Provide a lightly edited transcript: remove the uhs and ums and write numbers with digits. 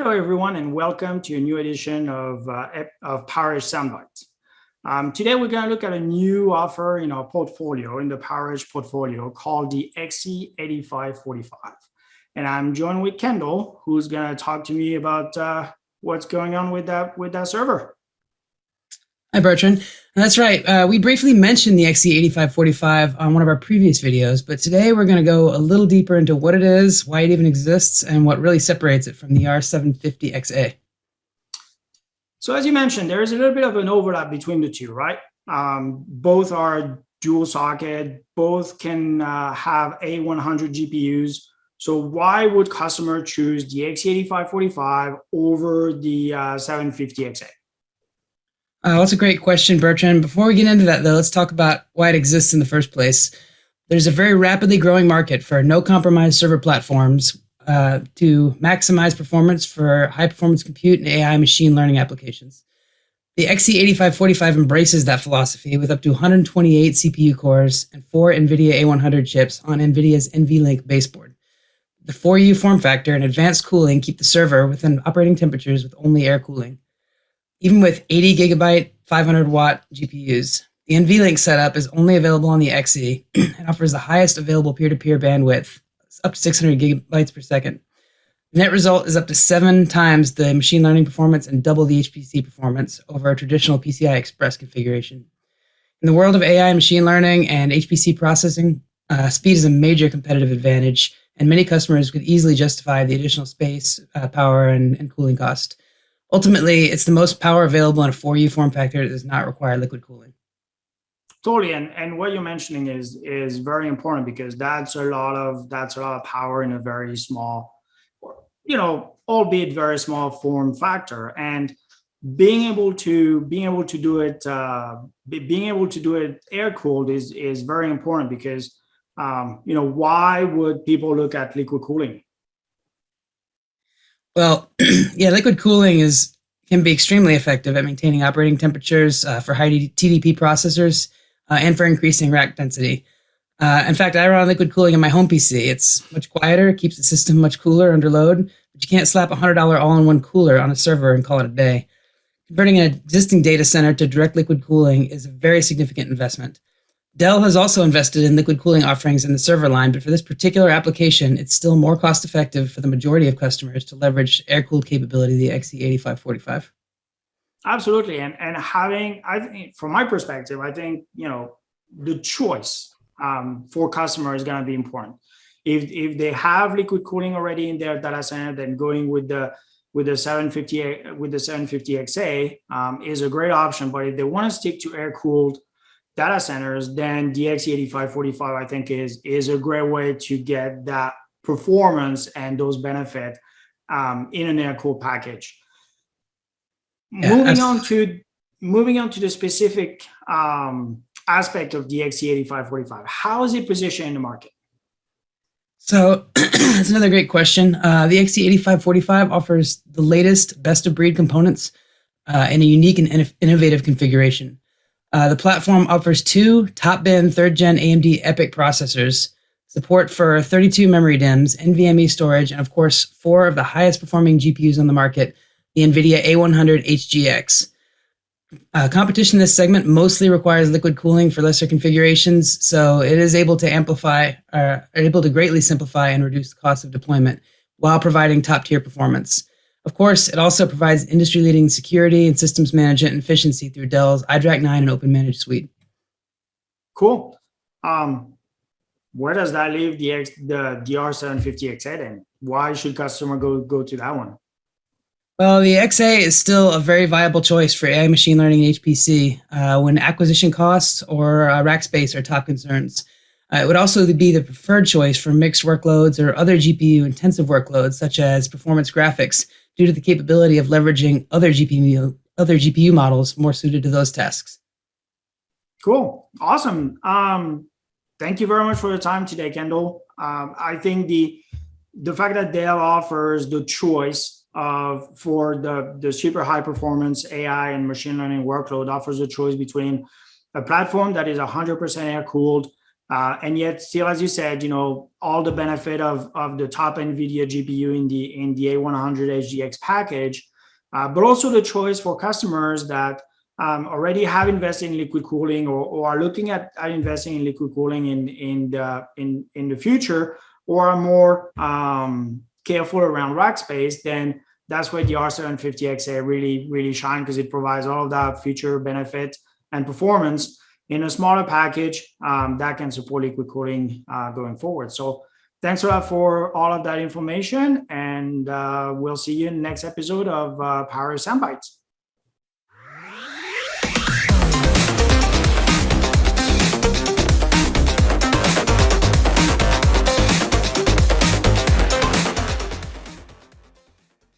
Hello, everyone, and welcome to a new edition of PowerEdge SoundBytes. Today, we're going to look at a new offer in our portfolio, in the PowerEdge portfolio, called the XE8545. And I'm joined with Kendall, who's going to talk to me about what's going on with that server. Hi, Bertrand. That's right. We briefly mentioned the XE8545 on one of our previous videos, but today we're going to go a little deeper into what it is, why it even exists, and what really separates it from the R750XA. So as you mentioned, there is a little bit of an overlap between the two, right? Both are dual socket, both can have A100 GPUs. So why would customer choose the XE8545 over the 750XA? That's a great question, Bertrand. Before we get into that, though, let's talk about why it exists in the first place. There's a very rapidly growing market for no-compromise server platforms to maximize performance for high-performance compute and AI machine learning applications. The XE8545 embraces that philosophy with up to 128 CPU cores and 4 NVIDIA A100 chips on NVIDIA's NVLink baseboard. The 4U form factor and advanced cooling keep the server within operating temperatures with only air cooling. Even with 80 gigabyte, 500 watt GPUs, the NVLink setup is only available on the XE and offers the highest available peer-to-peer bandwidth, up to 600 gigabytes per second. The net result is up to 7 times the machine learning performance and double the HPC performance over a traditional PCI Express configuration. In the world of AI machine learning and HPC processing, speed is a major competitive advantage, and many customers could easily justify the additional space, power, and cooling cost. Ultimately, it's the most power available in a 4U form factor that does not require liquid cooling. Totally, and what you're mentioning is very important because that's a lot of power in a very small, albeit very small form factor. And being able to do it air cooled is very important because why would people look at liquid cooling? Well, yeah, liquid cooling can be extremely effective at maintaining operating temperatures for high TDP processors and for increasing rack density. In fact, I run liquid cooling in my home PC. It's much quieter, keeps the system much cooler under load, but you can't slap a $100 all-in-one cooler on a server and call it a day. Converting an existing data center to direct liquid cooling is a very significant investment. Dell has also invested in liquid cooling offerings in the server line, but for this particular application, it's still more cost-effective for the majority of customers to leverage air-cooled capability of the XE8545. Absolutely, and having, I think, from my perspective, I think the choice for customers is going to be important. If they have liquid cooling already in their data center, then going with the 750XA is a great option. But if they want to stick to air-cooled data centers, then the XE8545 I think is a great way to get that performance and those benefits in an air-cooled package. Yeah, moving on to the specific aspect of the XE8545, how is it positioned in the market? So that's another great question. The XE8545 offers the latest best-of-breed components in a unique and innovative configuration. The platform offers 2 top-bin 3rd-gen AMD EPYC processors, support for 32 memory DIMMs, NVMe storage, and of course, 4 of the highest-performing GPUs on the market, the NVIDIA A100 HGX. Competition in this segment mostly requires liquid cooling for lesser configurations, so it is able to greatly simplify and reduce the cost of deployment while providing top-tier performance. Of course, it also provides industry-leading security and systems management and efficiency through Dell's iDRAC 9 and Open Managed Suite. Cool. Where does that leave the R750XA then? Why should customer go to that one? Well, the XA is still a very viable choice for AI machine learning and HPC when acquisition costs or rack space are top concerns. It would also be the preferred choice for mixed workloads or other GPU-intensive workloads, such as performance graphics, due to the capability of leveraging other GPU models more suited to those tasks. Cool. Awesome. Thank you very much for your time today, Kendall. I think the fact that Dell offers the choice for the super high performance AI and machine learning workload offers a choice between a platform that is 100% air cooled And yet still, as you said, all the benefit of the top NVIDIA GPU in the A100 HGX package, but also the choice for customers that already have invested in liquid cooling or are looking at investing in liquid cooling in the future, or are more careful around rack space. Then that's where the R750XA really shine, because it provides all of that feature, benefit, and performance in a smaller package that can support liquid cooling going forward. So thanks a lot for all of that information, and we'll see you in the next episode of PowerEdge SoundBytes.